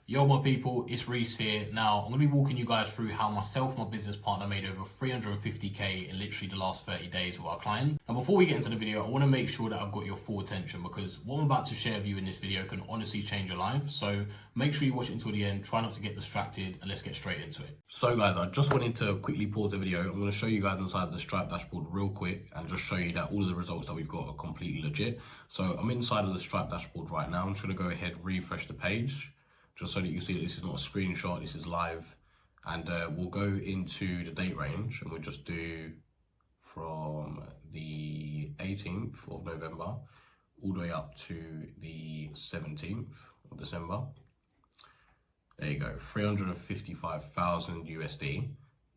Yo my people, it's Reese here. Now, I'm going to be walking you guys through how myself and my business partner made over 350k in literally the last 30 days with our client. And before we get into the video, I want to make sure that I've got your full attention because what I'm about to share with you in this video can honestly change your life. So make sure you watch it until the end, try not to get distracted, and let's get straight into it. So guys, I just wanted to quickly pause the video. I'm going to show you guys inside the Stripe dashboard real quick and just show you that all of the results that we've got are completely legit. So I'm inside of the Stripe dashboard right now. I'm just going to go ahead, refresh the page, just so that you can see that this is not a screenshot, this is live. And we'll go into the date range and we'll just do from the 18th of November all the way up to the 17th of December. There you go, 355,000 USD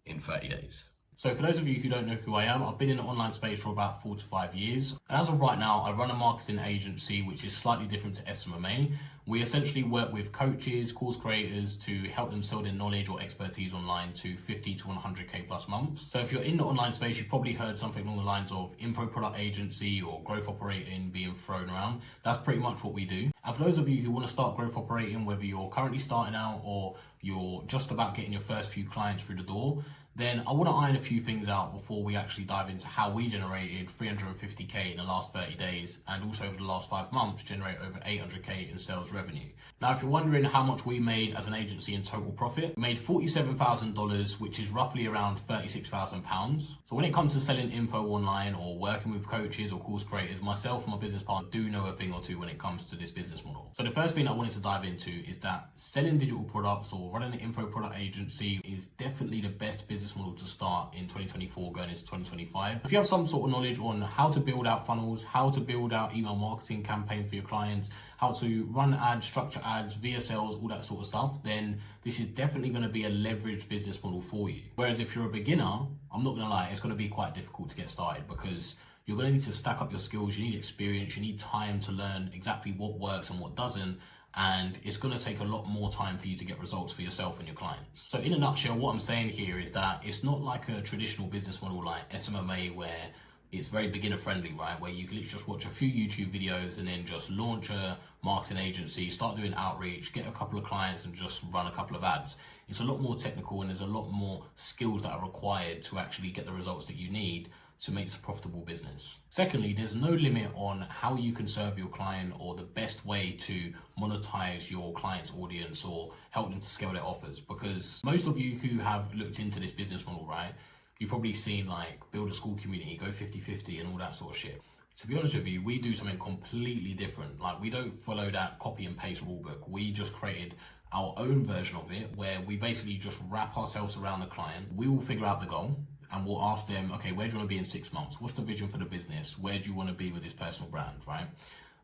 in 30 days. So for those of you who don't know who I am, I've been in the online space for about 4 to 5 years. And as of right now, I run a marketing agency, which is slightly different to SMMA. We essentially work with coaches, course creators to help them sell their knowledge or expertise online to 50 to 100k plus months. So if you're in the online space, you've probably heard something along the lines of info product agency or growth operating being thrown around. That's pretty much what we do. And for those of you who want to start growth operating, whether you're currently starting out or you're just about getting your first few clients through the door, then I want to iron a few things out before we actually dive into how we generated 350k in the last 30 days and also over the last 5 months generate over 800k in sales revenue. Now, if you're wondering how much we made as an agency in total profit, we made $47,000, which is roughly around £36,000. So when it comes to selling info online or working with coaches or course creators, myself and my business partner do know a thing or two when it comes to this business model. So the first thing I wanted to dive into is that selling digital products or running an info product agency is definitely the best business model to start in 2024 going into 2025. If you have some sort of knowledge on how to build out funnels, how to build out email marketing campaigns for your clients, how to run ads, structure ads, VSLs, all that sort of stuff, then this is definitely going to be a leveraged business model for you. Whereas if you're a beginner, I'm not going to lie, it's going to be quite difficult to get started because you're going to need to stack up your skills, you need experience, you need time to learn exactly what works and what doesn't. And it's going to take a lot more time for you to get results for yourself and your clients. So in a nutshell, what I'm saying here is that it's not like a traditional business model like SMMA where it's very beginner friendly, right? Where you can literally just watch a few YouTube videos and then just launch a marketing agency, start doing outreach, get a couple of clients and just run a couple of ads. It's a lot more technical and there's a lot more skills that are required to actually get the results that you need to make this a profitable business. Secondly, there's no limit on how you can serve your client or the best way to monetize your client's audience or help them to scale their offers. Because most of you who have looked into this business model, right, you've probably seen like build a school community, go 50-50 and all that sort of shit. To be honest with you, we do something completely different. Like we don't follow that copy and paste rulebook. We just created our own version of it where we basically just wrap ourselves around the client. We will figure out the goal and we'll ask them, okay, where do you want to be in 6 months? What's the vision for the business? Where do you want to be with this personal brand, right?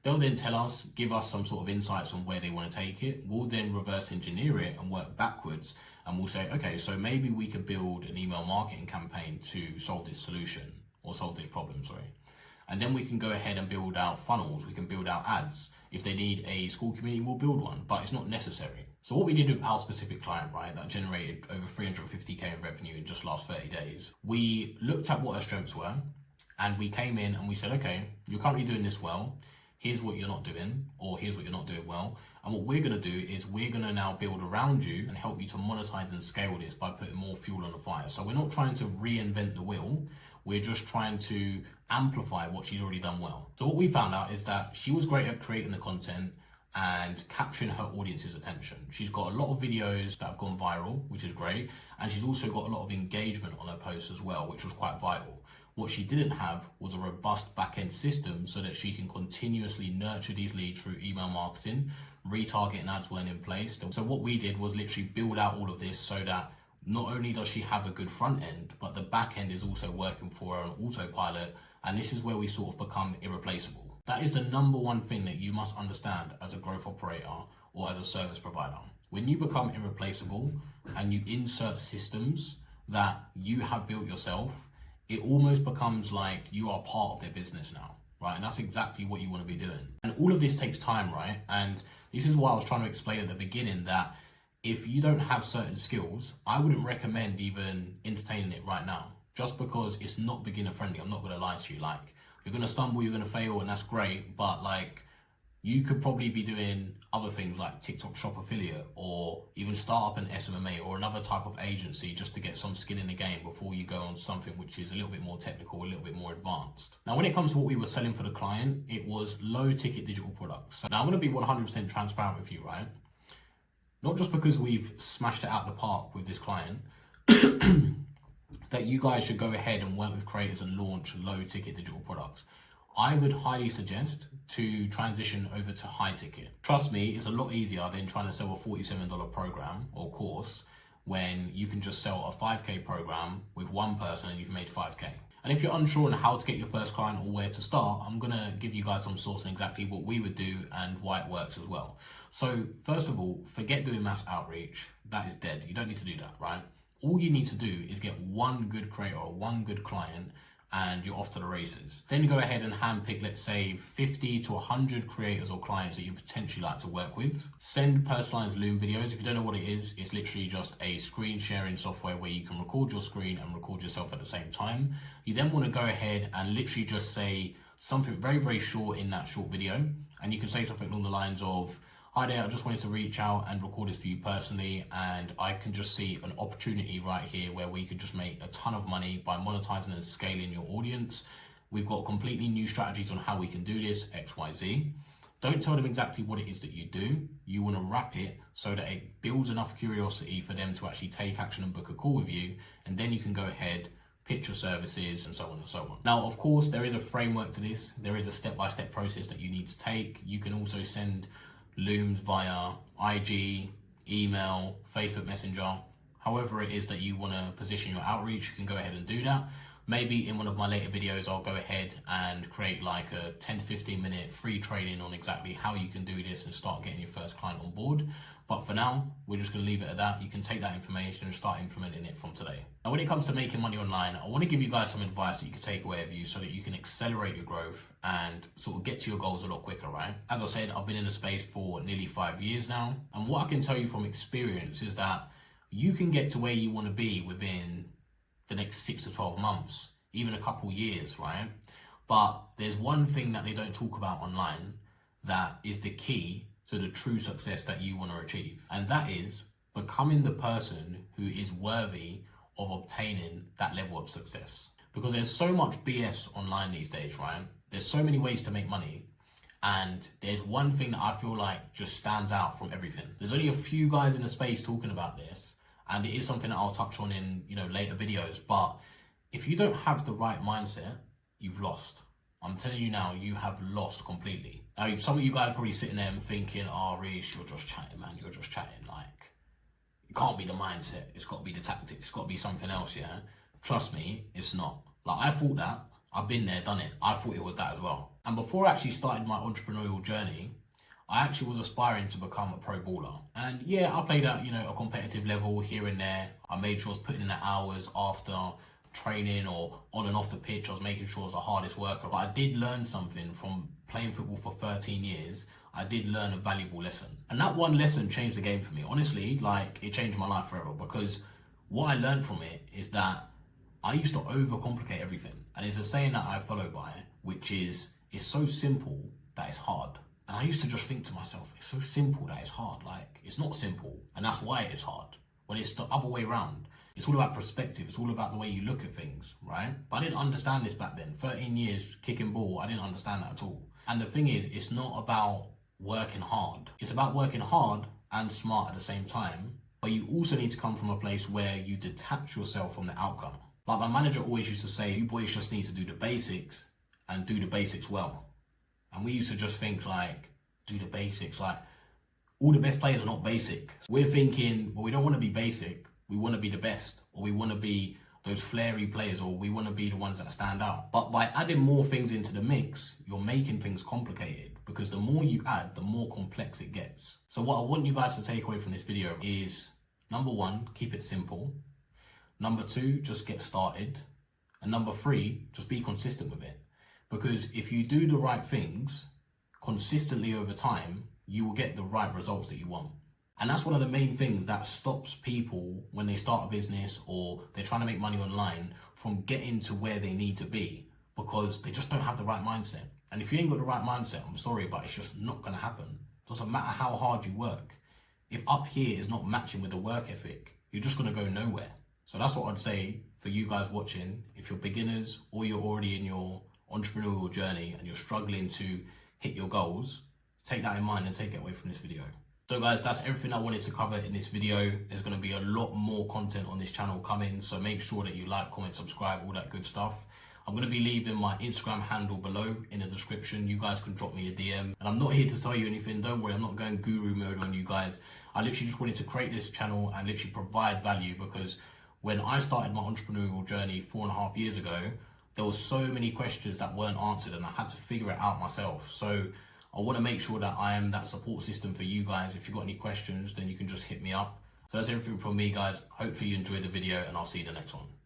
They'll then tell us, give us some sort of insights on where they want to take it. We'll then reverse engineer it and work backwards. And we'll say, okay, so maybe we could build an email marketing campaign to solve this solution or solve this problem, sorry. And then we can go ahead and build out funnels. We can build out ads. If they need a school community, we'll build one, but it's not necessary. So what we did with our specific client, right, that generated over 350k in revenue in just last 30 days, we looked at what her strengths were and we came in and we said, okay, you're currently doing this well. Here's what you're not doing, or here's what you're not doing well. And what we're going to do is we're going to now build around you and help you to monetize and scale this by putting more fuel on the fire. So we're not trying to reinvent the wheel. We're just trying to amplify what she's already done well. So what we found out is that she was great at creating the content and capturing her audience's attention. She's got a lot of videos that have gone viral, which is great. And she's also got a lot of engagement on her posts as well, which was quite vital. What she didn't have was a robust back-end system so that she can continuously nurture these leads through email marketing, retargeting ads weren't in place. So what we did was literally build out all of this so that not only does she have a good front end, but the back end is also working for her on autopilot. And this is where we sort of become irreplaceable. That is the number one thing that you must understand as a growth operator or as a service provider. When you become irreplaceable and you insert systems that you have built yourself, it almost becomes like you are part of their business now, right? And that's exactly what you want to be doing. And all of this takes time, right? And this is what I was trying to explain at the beginning, that if you don't have certain skills, I wouldn't recommend even entertaining it right now, just because it's not beginner friendly. I'm not going to lie to you. Like, you're going to stumble, you're going to fail, and that's great. But like, You could probably be doing other things like TikTok Shop affiliate, or even start up an SMMA or another type of agency just to get some skin in the game before you go on something which is a little bit more technical, a little bit more advanced. Now, when it comes to what we were selling for the client, it was low ticket digital products. So now I'm going to be 100% transparent with you, right? Not just because we've smashed it out the park with this client, that you guys should go ahead and work with creators and launch low ticket digital products. I would highly suggest to transition over to high ticket. Trust me, it's a lot easier than trying to sell a $47 program or course when you can just sell a 5K program with one person and you've made 5K. And if you're unsure on how to get your first client or where to start, I'm gonna give you guys some source on exactly what we would do and why it works as well. So first of all, forget doing mass outreach. That is dead. You don't need to do that, right? All you need to do is get one good creator or one good client and you're off to the races. Then you go ahead and handpick, let's say 50 to 100 creators or clients that you potentially like to work with. Send personalized Loom videos. If you don't know what it is, it's literally just a screen sharing software where you can record your screen and record yourself at the same time. You then want to go ahead and literally just say something very, very short in that short video. And you can say something along the lines of, "Hi there, I just wanted to reach out and record this for you personally, and I can just see an opportunity right here where we could just make a ton of money by monetizing and scaling your audience. We've got completely new strategies on how we can do this, XYZ. Don't tell them exactly what it is that you do. You want to wrap it so that it builds enough curiosity for them to actually take action and book a call with you, and then you can go ahead, pitch your services, and so on and so on. Now, of course, there is a framework to this. There is a step-by-step process that you need to take. You can also send Looms via IG, email, Facebook Messenger, however it is that you want to position your outreach, you can go ahead and do that. Maybe in one of my later videos, I'll go ahead and create like a 10 to 15 minute free training on exactly how you can do this and start getting your first client on board. But for now, we're just going to leave it at that. You can take that information and start implementing it from today. Now, when it comes to making money online, I want to give you guys some advice that you can take away with you so that you can accelerate your growth and sort of get to your goals a lot quicker, right? As I said, I've been in the space for nearly 5 years now. And what I can tell you from experience is that you can get to where you want to be within the next 6 to 12 months, even a couple years, right? But there's one thing that they don't talk about online that is the key to the true success that you want to achieve. And that is becoming the person who is worthy of obtaining that level of success. Because there's so much BS online these days, right? There's so many ways to make money. And there's one thing that I feel like just stands out from everything. There's only a few guys in the space talking about this. And it is something that I'll touch on in, later videos. But if you don't have the right mindset, you've lost. I'm telling you now, you have lost completely. Now, some of you guys are probably sitting there and thinking, "Oh, Reece, you're just chatting, man. You're just chatting. Like, it can't be the mindset. It's got to be the tactics. It's got to be something else, yeah?" Trust me, it's not. Like, I thought that. I've been there, done it. I thought it was that as well. And before I actually started my entrepreneurial journey, I actually was aspiring to become a pro baller. And yeah, I played at, a competitive level here and there. I made sure I was putting in the hours after training or on and off the pitch. I was making sure I was the hardest worker. But I did learn something from playing football for 13 years. I did learn a valuable lesson. And that one lesson changed the game for me. Honestly, it changed my life forever, because what I learned from it is that I used to overcomplicate everything. And it's a saying that I follow by, which is, it's so simple that it's hard. And I used to just think to myself, it's so simple that it's hard. It's not simple, and that's why it's hard. When it's the other way around, it's all about perspective. It's all about the way you look at things, right? But I didn't understand this back then. 13 years kicking ball, I didn't understand that at all. And the thing is, it's not about working hard. It's about working hard and smart at the same time. But you also need to come from a place where you detach yourself from the outcome. Like my manager always used to say, "You boys just need to do the basics and do the basics well." And we used to just think do the basics. All the best players are not basic. We're thinking, well, we don't want to be basic. We want to be the best, or we want to be those flary players, or we want to be the ones that stand out. But by adding more things into the mix, you're making things complicated, because the more you add, the more complex it gets. So what I want you guys to take away from this video is, number one, keep it simple. Number two, just get started. And number three, just be consistent with it. Because if you do the right things consistently over time, you will get the right results that you want. And that's one of the main things that stops people when they start a business or they're trying to make money online from getting to where they need to be, because they just don't have the right mindset. And if you ain't got the right mindset, I'm sorry, but it's just not gonna happen. Doesn't matter how hard you work. If up here is not matching with the work ethic, you're just gonna go nowhere. So that's what I'd say for you guys watching. If you're beginners or you're already in your entrepreneurial journey and you're struggling to hit your goals, take that in mind and take it away from this video. So guys, that's everything I wanted to cover in this video. There's going to be a lot more content on this channel coming, so make sure that you like, comment, subscribe, all that good stuff. I'm going to be leaving my Instagram handle below in the description. You guys can drop me a DM. And I'm not here to sell you anything. Don't worry, I'm not going guru mode on you guys. I literally just wanted to create this channel and literally provide value, because when I started my entrepreneurial journey 4.5 years ago, there was so many questions that weren't answered and I had to figure it out myself. So I want to make sure that I am that support system for you guys. If you've got any questions, then you can just hit me up. So that's everything from me, guys. Hopefully you enjoyed the video and I'll see you in the next one.